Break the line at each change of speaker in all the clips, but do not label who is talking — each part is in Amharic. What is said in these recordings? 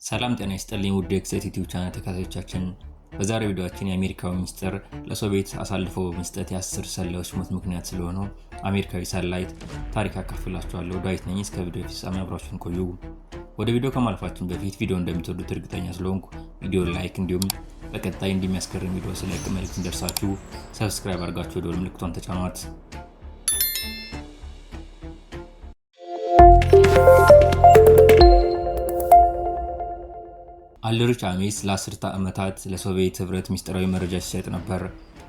ሰላም ጤና ይስጥልኝ ውድ የኤክሴት ዩቲዩብ ቻናል ተከታታዮቻችን፣ በዛሬው ቪዲዮአችን የአሜሪካው ሚኒስትር ለሶቪየት አሳልፎ በመስጠት የ10 ሰላዮች ሞት ምክንያት ስለሆነው አሜሪካዊ ሰላይ ታሪክ አካፍላችኋለሁ። ዳዊት ነኝ። እስከ ቪዲዮ ፍጻሜ አብራችሁን ቆዩ። ወደ ቪዲዮ ከማለፋችን በፊት ቪዲዮ እንደምትወዱት እርግጠኛ ስለሆንኩ ቪዲዮ ላይክ እንዲሁም በቀጣይ እንደሚያስገርም ቪዲዮ ስለቅ መልእክት እንደርሳችሁ ሰብስክራይብ አድርጋችሁ ደወል ምልክቷን ተጫኗት። አልድሪች አሜስ ለ10 ዓመታት ለሶቪየት ህብረት ሚስጥራዊ መረጃ ሲሰጥ ነበር።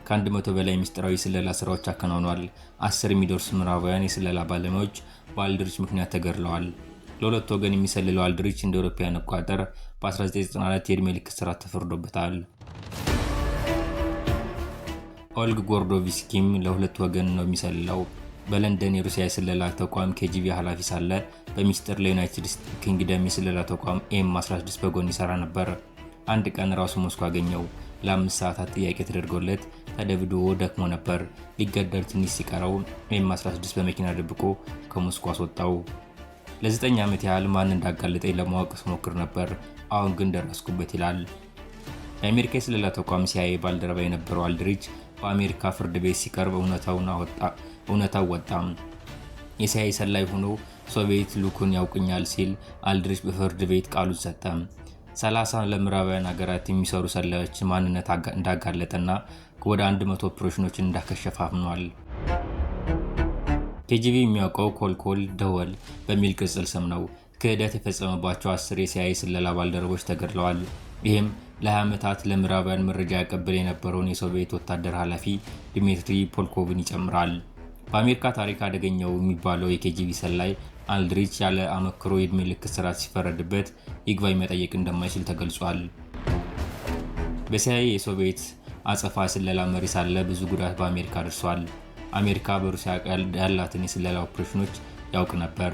ከ100 በላይ ሚስጥራዊ ስለላ ስራዎች አከናውኗል። 10 የሚደርሱ ምዕራባውያን የስለላ ባለሙያዎች በአልድሪች ምክንያት ተገድለዋል። ለሁለት ወገን የሚሰልለው አልድሪች እንደ አውሮፓውያን አቆጣጠር በ1994 የዕድሜ ልክ እስራት ተፈርዶበታል። ኦልግ ጎርዶቭስኪም ለሁለት ወገን ነው የሚሰልለው። በለንደን የሩሲያ የስለላ ተቋም KGB ኃላፊ ሳለ በሚስጥር ለዩናይትድ ኪንግደም የስለላ ተቋም M16 በጎን ይሰራ ነበር። አንድ ቀን ራሱ ሞስኮ አገኘው። ለ5 ሰዓታት ጥያቄ ተደርጎለት ተደብድቦ ደክሞ ነበር። ሊገደል ትንሽ ሲቀረው M16 በመኪና ደብቆ ከሞስኮ አስወጣው። ለ9 ዓመት ያህል ማን እንዳጋለጠኝ ለማወቅ ስሞክር ነበር፣ አሁን ግን ደረስኩበት ይላል። የአሜሪካ የስለላ ተቋም CIA ባልደረባ የነበረው አልድሪች በአሜሪካ ፍርድ ቤት ሲቀርብ እውነታው ወጣም። የሲአይኤ ሰላይ ሆኖ ሶቪየት ልኡኩን ያውቁኛል ሲል አልድሪች በፍርድ ቤት ቃሉን ሰጠ። 30 ለምዕራባውያን ሀገራት የሚሰሩ ሰላዮች ማንነት እንዳጋለጠና ወደ 100 ኦፕሬሽኖችን እንዳከሸፈ አምኗል። KGB የሚያውቀው ኮልኮል ደወል በሚል ቅጽል ስም ነው። ክህደት የፈጸመባቸው 10 የሲአይኤ ስለላ ባልደረቦች ተገድለዋል። ይህም ለ20 ዓመታት ለምዕራባውያን መረጃ ያቀብል የነበረውን የሶቪየት ወታደር ኃላፊ ዲሚትሪ ፖልኮቭን ይጨምራል። በአሜሪካ ታሪክ አደገኛው የሚባለው የKGB ሰላይ አልድሪች ያለ አመክሮ የዕድሜ ልክ እስራት ሲፈረድበት ይግባኝ መጠየቅ እንደማይችል ተገልጿል። በሲአይኤ የሶቪየት አጸፋ ስለላ መሪ ሳለ ብዙ ጉዳት በአሜሪካ ደርሷል። አሜሪካ በሩሲያ ያላትን የስለላ ኦፕሬሽኖች ያውቅ ነበር።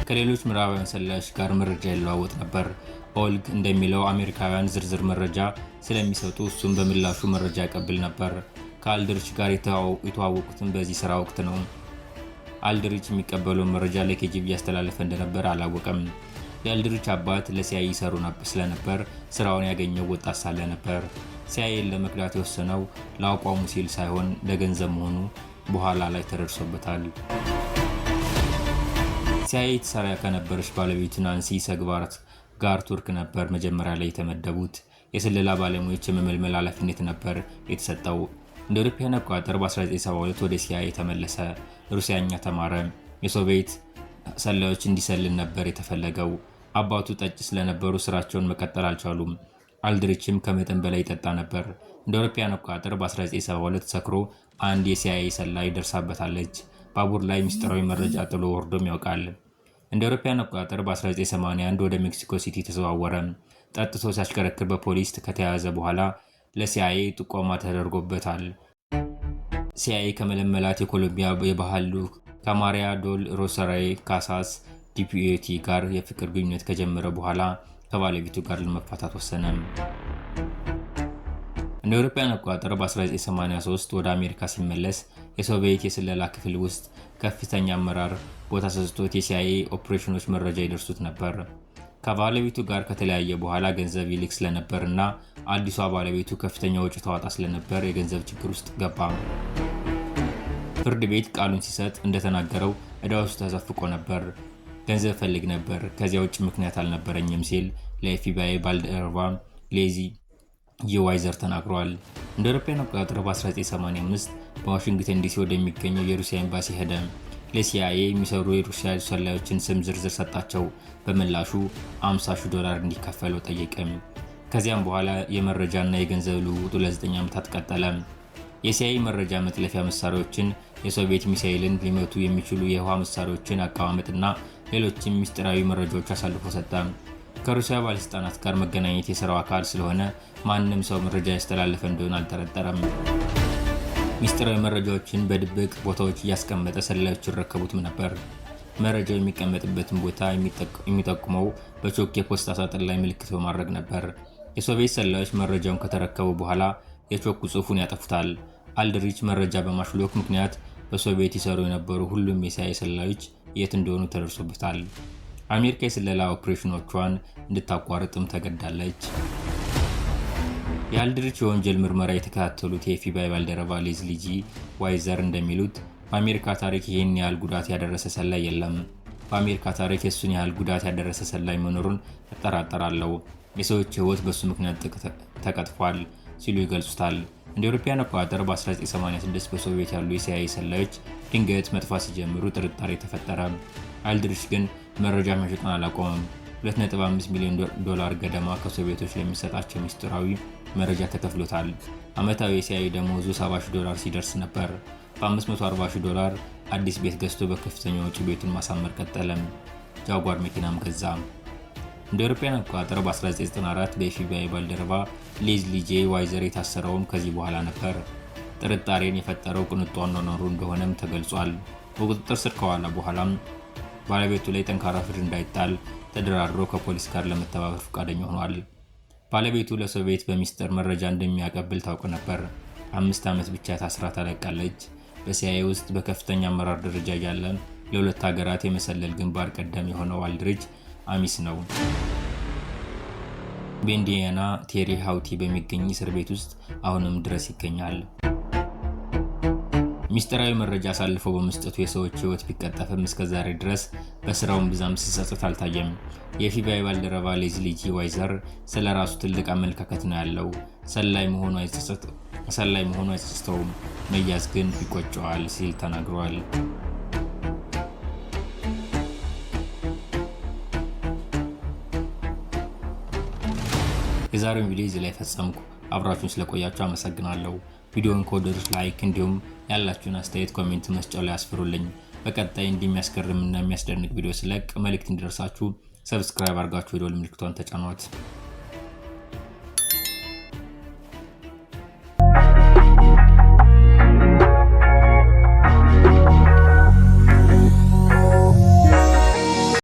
ከሌሎች ምዕራባውያን ሰላዮች ጋር መረጃ ይለዋወጥ ነበር። ኦልግ እንደሚለው አሜሪካውያን ዝርዝር መረጃ ስለሚሰጡ እሱም በምላሹ መረጃ ያቀብል ነበር። ከአልድሪች ጋር የተዋወቁትን በዚህ ስራ ወቅት ነው። አልድሪች የሚቀበለውን መረጃ ለKGB ያስተላለፈ እንደነበር አላወቀም። የአልድሪች አባት ለሲአይኤ ይሰሩ ስለነበር ስራውን ያገኘው ወጣት ሳለ ነበር። ሲአይኤን ለመክዳት የወሰነው ለአቋሙ ሲል ሳይሆን ለገንዘብ መሆኑ በኋላ ላይ ተደርሶበታል። ሲአይኤ ተሰራ ከነበረች ባለቤቱ ናንሲ ሰግባርት ጋር ቱርክ ነበር መጀመሪያ ላይ የተመደቡት። የስለላ ባለሙያዎች የመመልመል ኃላፊነት ነበር የተሰጠው። እንደ አውሮፓውያን አቆጣጠር በ1972 ወደ ሲአይኤ ተመለሰ። ሩሲያኛ ተማረ። የሶቪየት ሰላዮች እንዲሰልል ነበር የተፈለገው። አባቱ ጠጭ ስለነበሩ ስራቸውን መቀጠል አልቻሉም። አልድሪችም ከመጠን በላይ ይጠጣ ነበር። እንደ አውሮፓውያን አቆጣጠር በ1972 ሰክሮ አንድ የሲአይኤ ሰላይ ደርሳበታለች። ባቡር ላይ ሚስጥራዊ መረጃ ጥሎ ወርዶም ያውቃል። እንደ አውሮፓውያን አቆጣጠር በ1981 ወደ ሜክሲኮ ሲቲ ተዘዋወረ። ጠጥቶ ሲያሽከረክር በፖሊስ ከተያዘ በኋላ ለሲአይኤ ጥቆማ ተደርጎበታል። ሲአይኤ ከመለመላት የኮሎምቢያ የባህል ልዑክ ከማሪያ ዶል ሮሳሪዮ ካሳስ ዲፒዩቲ ጋር የፍቅር ግንኙነት ከጀመረ በኋላ ከባለቤቱ ጋር ለመፋታት ወሰነ። እንደ አውሮፓውያን አቆጣጠር በ1983 ወደ አሜሪካ ሲመለስ የሶቪየት የስለላ ክፍል ውስጥ ከፍተኛ አመራር ቦታ ሰጥቶት የሲአይኤ ኦፕሬሽኖች መረጃ ይደርሱት ነበር። ከባለቤቱ ጋር ከተለያየ በኋላ ገንዘብ ይልክ ስለነበርና አዲሷ ባለቤቱ ከፍተኛ ወጪ ታወጣ ስለነበር የገንዘብ ችግር ውስጥ ገባ። ፍርድ ቤት ቃሉን ሲሰጥ እንደተናገረው ዕዳ ውስጥ ተዘፍቆ ነበር። ገንዘብ ፈልግ ነበር፣ ከዚያ ውጭ ምክንያት አልነበረኝም ሲል ለኤፍቢአይ ባልደረባ ሌዚ ዋይዘር ተናግሯል። እንደ አውሮፓውያን አቆጣጠር በ1985 በዋሽንግተን ዲሲ ወደሚገኘው የሩሲያ ኤምባሲ ሄደ። ለሲአይኤ የሚሰሩ የሩሲያ ሰላዮችን ስም ዝርዝር ሰጣቸው። በምላሹ $50,000 እንዲከፈለው ጠየቀ። ከዚያም በኋላ የመረጃና የገንዘብ ልውውጡ ለ9 ዓመታት ቀጠለ። የሲአይኤ መረጃ መጥለፊያ መሳሪያዎችን፣ የሶቪየት ሚሳኤልን ሊመቱ የሚችሉ የውሃ መሳሪያዎችን አቀማመጥና ሌሎችም ሚስጥራዊ መረጃዎች አሳልፎ ሰጠ። ከሩሲያ ባለስልጣናት ጋር መገናኘት የሥራው አካል ስለሆነ ማንም ሰው መረጃ ያስተላለፈ እንደሆነ አልጠረጠረም። ሚስጥራዊ መረጃዎችን በድብቅ ቦታዎች እያስቀመጠ ሰላዮች ይረከቡትም ነበር። መረጃው የሚቀመጥበትን ቦታ የሚጠቁመው በቾክ የፖስታ ሳጥን ላይ ምልክት በማድረግ ነበር። የሶቪየት ሰላዮች መረጃውን ከተረከቡ በኋላ የቾክ ጽሑፉን ያጠፉታል። አልድሪች መረጃ በማሽሎክ ምክንያት በሶቪየት ይሰሩ የነበሩ ሁሉም የሲአይኤ ሰላዮች የት እንደሆኑ ተደርሶበታል። አሜሪካ የስለላ ኦፕሬሽኖቿን እንድታቋርጥም ተገዳለች። የአልድሪች የወንጀል ምርመራ የተከታተሉት የኤፍቢአይ ባልደረባ ሌዝሊ ጂ ዋይዘር እንደሚሉት በአሜሪካ ታሪክ ይህን ያህል ጉዳት ያደረሰ ሰላይ የለም። በአሜሪካ ታሪክ የሱን ያህል ጉዳት ያደረሰ ሰላይ መኖሩን እጠራጠራለሁ። የሰዎች ሕይወት በሱ ምክንያት ተቀጥፏል ሲሉ ይገልጹታል። እንደ አውሮፓውያን አቆጣጠር በ1986 በሶቪየት ያሉ የሲአይኤ ሰላዮች ድንገት መጥፋት ሲጀምሩ ጥርጣሬ ተፈጠረ። አልድሪች ግን መረጃ መሸጡን አላቆመም። $2.5 ሚሊዮን ገደማ ከሶቪየቶች ለሚሰጣቸው ሚስጥራዊ መረጃ ተከፍሎታል። ዓመታዊ የሲአይኤ ደሞዙ $70,000 ሲደርስ ነበር። በ$540,000 አዲስ ቤት ገዝቶ በከፍተኛ ወጪ ቤቱን ማሳመር ቀጠለም። ጃጓር መኪናም ገዛ። እንደ አውሮፓውያን አቆጣጠር በ1994 በኤፍቢአይ ባልደረባ ሌዝሊ ጄ ዋይዘር የታሰረውም ከዚህ በኋላ ነበር። ጥርጣሬን የፈጠረው ቅንጡ አኗኗሩ እንደሆነም ተገልጿል። በቁጥጥር ስር ከዋለ በኋላም ባለቤቱ ላይ ጠንካራ ፍርድ እንዳይጣል ተደራድሮ ከፖሊስ ጋር ለመተባበር ፈቃደኛ ሆኗል። ባለቤቱ ለሶቪየት በሚስጥር መረጃ እንደሚያቀብል ታውቅ ነበር። 5 ዓመት ብቻ ታስራ ተለቃለች። በሲአይኤ ውስጥ በከፍተኛ አመራር ደረጃ ያለ ለሁለት ሀገራት የመሰለል ግንባር ቀደም የሆነው አልድሪች አሚስ ነው። በኢንዲያና ቴሪ ሃውቲ በሚገኝ እስር ቤት ውስጥ አሁንም ድረስ ይገኛል። ሚስጥራዊ መረጃ አሳልፎ በመስጠቱ የሰዎች ሕይወት ቢቀጠፍም እስከዛሬ ድረስ በስራውም ብዛም ሲጸጸት አልታየም። የኤፍቢአይ ባልደረባ ሌዝሊ ጂ ዋይዘር ስለ ራሱ ትልቅ አመለካከት ነው ያለው። ሰላይ መሆኑ አይጸጽተውም፣ መያዝ ግን ይቆጨዋል ሲል ተናግሯል። የዛሬውን ቪዲዮ እዚህ ላይ ፈጸምኩ። አብራችሁን ስለቆያችሁ አመሰግናለሁ። ቪዲዮውን ከወደዱት ላይክ፣ እንዲሁም ያላችሁን አስተያየት ኮሜንት መስጫው ላይ አስፍሩልኝ። በቀጣይ እንደሚያስገርምና የሚያስደንቅ ቪዲዮ ስለቅ መልእክት እንዲደርሳችሁ ሰብስክራይብ አድርጋችሁ የደወል ምልክቷን ተጫኗት።